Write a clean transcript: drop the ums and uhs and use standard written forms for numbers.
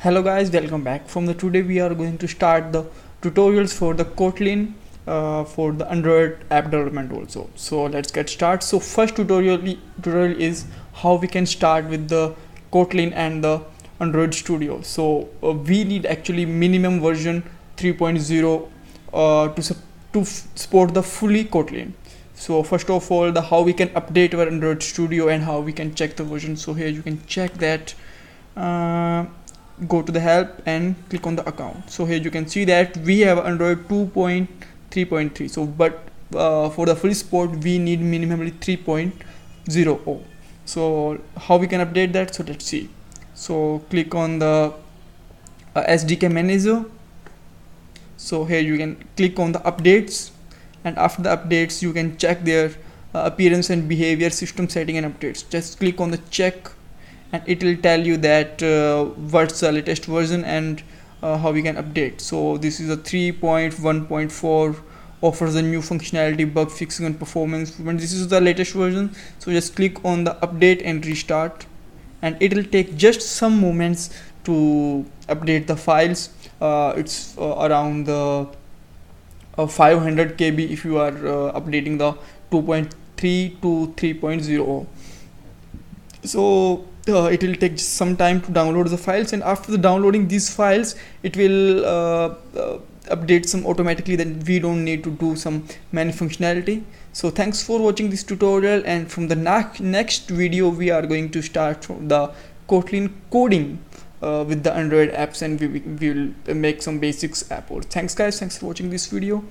Hello guys, welcome back. Today we are going to start the tutorials for the Kotlin for the Android app development also. So let's get started. So first tutorial is how we can start with the Kotlin and the Android Studio. So we need actually minimum version 3.0 to support the fully Kotlin. So first of all, the how we can update our Android Studio and how we can check the version. So here you can check that. Go to the help and click on the account. So here you can see that we have Android 2.3.3. so but for the full support we need minimally 3.0. so how we can update that? So let's see. So click on the SDK manager. So here you can click on the updates, and after the updates you can check their appearance and behavior, system setting and updates. Just click on the check and it will tell you that what's the latest version and how we can update. So this is a 3.1.4, offers a new functionality, bug fixing and performance. When this is the latest version, so just click on the update and restart, and it will take just some moments to update the files. It's around the 500 KB if you are updating the 2.3 to 3.0. So it will take some time to download the files, and after the downloading these files it will update some automatically, then we don't need to do some manual functionality. So thanks for watching this tutorial, and from the next video we are going to start from the Kotlin coding with the Android apps, and we will make some basics app. Thanks guys, thanks for watching this video.